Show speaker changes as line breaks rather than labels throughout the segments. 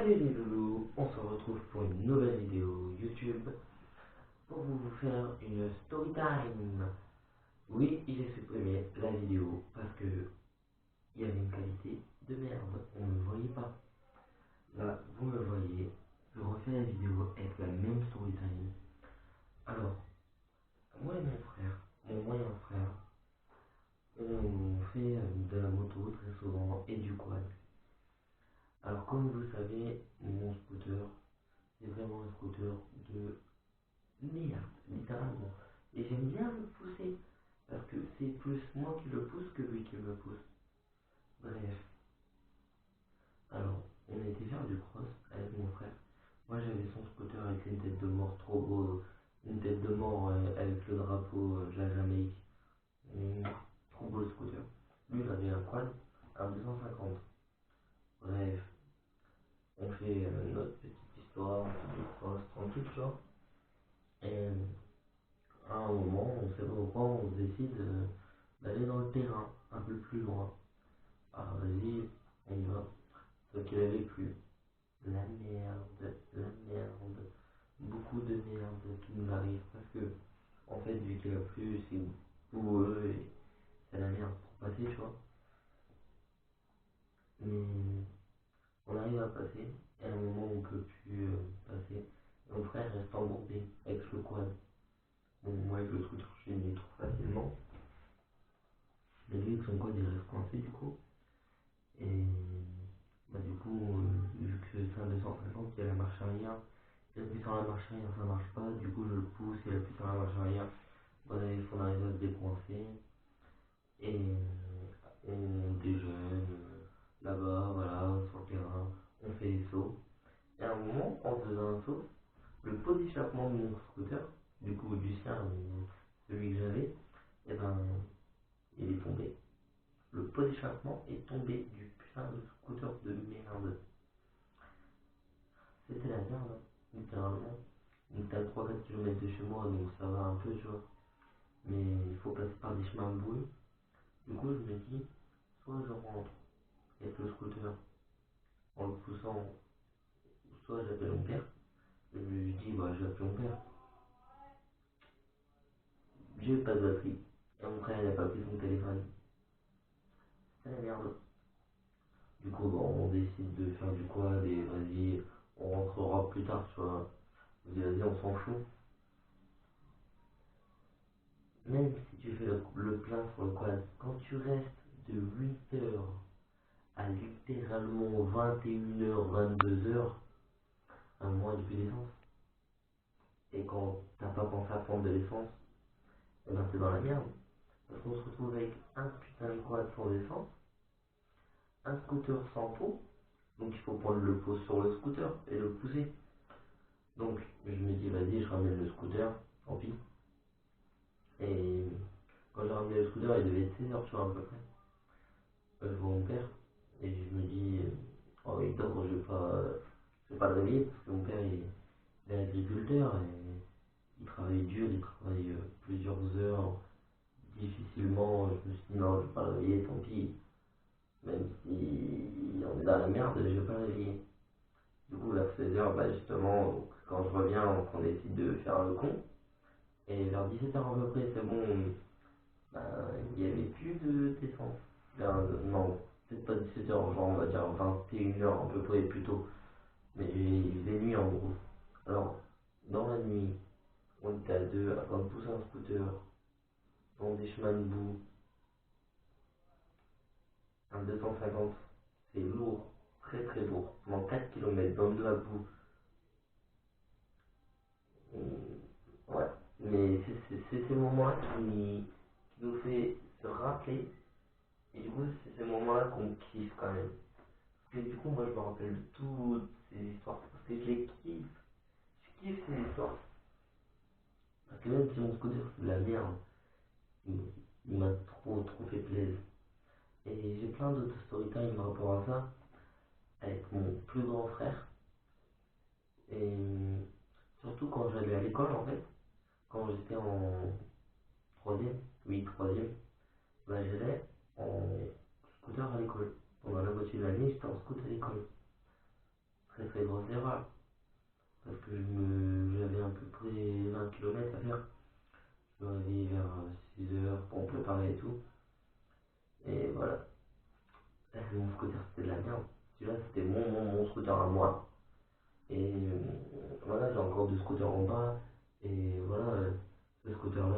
Salut les loulous, on se retrouve pour une nouvelle vidéo YouTube pour vous faire une story time. Oui, j'ai supprimé la vidéo parce que il y avait une qualité de merde, on ne me voyait pas. Là, vous me voyez, je refais la vidéo avec la même story time. Alors, moi et mon frère, mon moyen frère, on fait de la moto très souvent et du quad. Alors comme vous savez, mon scooter, c'est vraiment un scooter de merde, littéralement. Et j'aime bien le pousser, parce que c'est plus moi qui le pousse que lui qui me pousse. Bref, alors, on a été faire du cross avec mon frère. Moi j'avais son scooter avec une tête de mort trop beau, une tête de mort avec le drapeau de la Jamaïque. Trop beau le scooter. Lui il avait un quad, un 250. Bref, on fait notre petite histoire, petite cross, tranquille, tu vois. Et à un moment, on sait pas pourquoi, on se décide d'aller dans le terrain, un peu plus loin. Ah, vas-y, on y va. Sauf qu'il avait plu. La merde, la merde. Beaucoup de merde qui nous arrive parce que, en fait, vu qu'il a plu, c'est boueux et c'est la merde pour passer, tu vois. Mais on arrive à passer et à un moment, on peut plus passer. Mon frère reste embourbé avec le quad. Bon, moi, avec le scooter, je l'ai trop facilement. Mais lui, avec son quad, il reste coincé du coup. Et bah, du coup, vu que c'est un 250, il y a la marche arrière. Il appuie sur la marche arrière, ça marche pas. Du coup, je le pousse, il appuie sur la marche arrière. Bref, on arrive à se décoincer. Et on déjeune là-bas, voilà, sur le terrain. On fait des sauts. Et à un moment, en faisant un saut, le pot d'échappement de mon scooter, du coup, du sien, celui que j'avais, et ben, il est tombé. Le pot d'échappement est tombé du putain de scooter de merde. C'était la merde, hein, littéralement. Donc t'as 3-4 km de chez moi, donc ça va un peu, tu vois. Mais il faut passer par des chemins boueux. Du coup, je me dis, soit je rentre avec le scooter en le poussant, soit j'appelle mon père. Je lui dis, bah, je vais appeler mon père. J'ai pas de batterie. Et mon frère, il a pas pris son téléphone. C'est la merde. Du coup, bon, on décide de faire du quad et vas-y, on rentrera plus tard, tu vois. On dit, vas-y, on s'en fout. Même si tu fais le plein sur le quad, quand tu restes de 8 heures à littéralement 21h, 22h, un mois depuis l'essence. Et quand t'as pas pensé à prendre de l'essence, et ben t'es dans la merde. Parce qu'on se retrouve avec un putain de quad sans essence, un scooter sans pot, donc il faut prendre le pot sur le scooter et le pousser. Donc je me dis vas-y, je ramène le scooter, tant pis. Et quand j'ai ramené le scooter, il devait être 16h, tu vois, à peu près. Je vois mon père et je me dis, oh il dort, je vais pas le réveiller parce que mon père il est agriculteur et il travaille dur, il travaille plusieurs heures difficilement. Je me suis dit non, je vais pas le réveiller, tant pis. Même si on est dans la merde, je vais pas le réveiller. Du coup, vers 16h, bah justement, quand je reviens, on décide de faire le con. Et vers 17h à peu près, c'est bon, bah, il n'y avait plus d'essence. Non, peut-être pas 17h, genre on va dire 21h à peu près, plus tôt. Mais il faisait nuit en gros. Alors, dans la nuit, on était à deux, afin de pousser un scooter dans des chemins de boue. Un 250, c'est lourd, très très lourd. Pendant 4 km dans de la boue. Ouais, mais c'est ces moments-là qui nous fait se rappeler. Et du coup, c'est ces moments-là qu'on kiffe quand même. Parce que du coup, moi je me rappelle de toutes ces histoires. Parce que je les kiffe. Je kiffe ces histoires. Parce que même si mon scooter c'est de la merde, il, il m'a trop fait plaisir. Et j'ai plein d'autres storytime par rapport à ça. Avec mon plus grand frère. Et surtout quand j'allais à l'école en fait. Quand j'étais en troisième, oui, troisième, bah, j'allais en scooter à l'école. Pendant la moitié de l'année, j'étais en scooter à l'école. très très grosse erreur. Parce que j'avais à peu près 20 km à faire. Je me réveillais vers 6 heures pour me préparer et tout. Et voilà. Mon scooter c'était de la merde. Celui-là c'était mon scooter à moi. Et voilà, j'ai encore deux scooters en bas. Et voilà, ce scooter-là,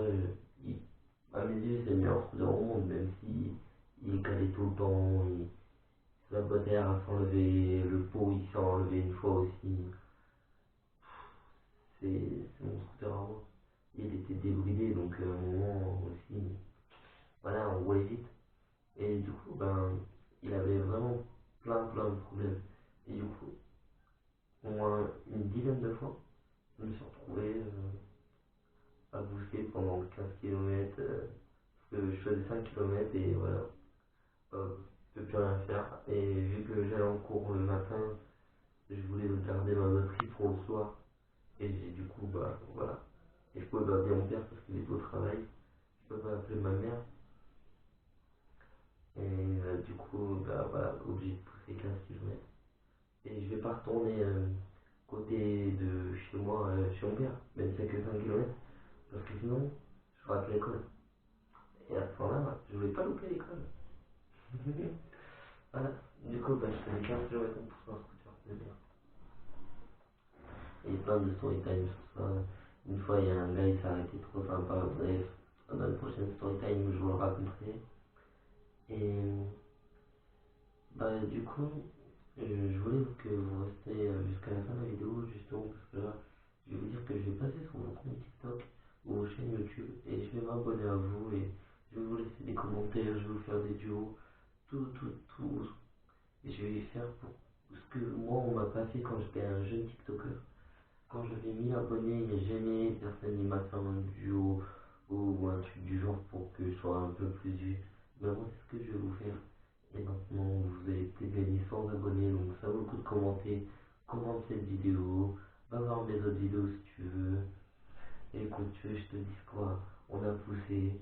à mes yeux, c'est le meilleur scooter au monde, même si il est calé tout le temps. La boîte à air a s'enlever, le pot il s'est enlevé une fois aussi. C'est mon scooter à moi. Il était débridé, donc à un moment aussi, voilà, on roulait vite. Et du coup, ben, il avait vraiment plein de problèmes. Et du coup, au moins une dizaine de fois, je me suis retrouvé à booster pendant 15 km. Parce que je faisais 5 km et voilà, je peux plus rien faire. Et vu que j'allais en cours le matin, je voulais garder ma batterie pour le soir. Et du coup, bah voilà. Et je pouvais pas appeler mon père parce qu'il était au travail. Je peux pas appeler ma mère. Et du coup, bah voilà, obligé de pousser 15 km. Et je vais pas retourner côté de chez moi, chez mon père, même si c'est que 5 km. Parce que sinon, je rate l'école. Et à ce moment-là, je voulais pas louper l'école. Voilà. Du coup, bah, je faisais 15 km pour un scooter de merde. Et plein de story time sur ça. Une fois, il y a un gars, il s'est arrêté trop sympa. Bref, dans le prochain story time, je vous le raconterai. Et bah, du coup, je voulais que vous restiez jusqu'à la fin de la vidéo, justement, parce que là, je vais vous dire que je vais passer sur mon compte TikTok ou vos chaînes YouTube et je vais m'abonner à vous et je vais vous laisser des commentaires, je vais vous faire des duos, tout. Et je vais faire pour ce que moi, on m'a pas fait quand j'étais un jeune TikToker. Quand j'avais 1000 abonnés, mais jamais personne ne m'a fait un duo ou un truc du genre pour que je sois un peu plus vu. Mais moi, c'est ce que je vais vous faire. Et maintenant, vous avez peut-être gagné 100 abonnés, donc ça vaut le coup de commenter. Commente cette vidéo, va voir mes autres vidéos si tu veux. Et écoute, tu veux, je te dis quoi? On a poussé,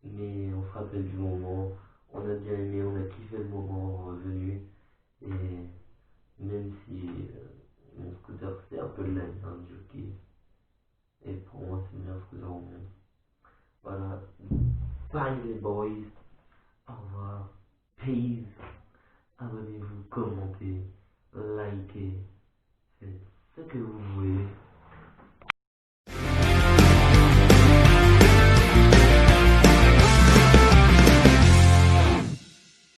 mais on se rappelle du moment. On a bien aimé, on a kiffé le moment revenu. Et même si mon scooter c'est un peu le line, hein, du jockey. Et pour moi, c'est le meilleur scooter au monde. Voilà. Bye les boys. Au revoir. Peace. Abonnez-vous, commentez, likez. Faites ce que vous voulez.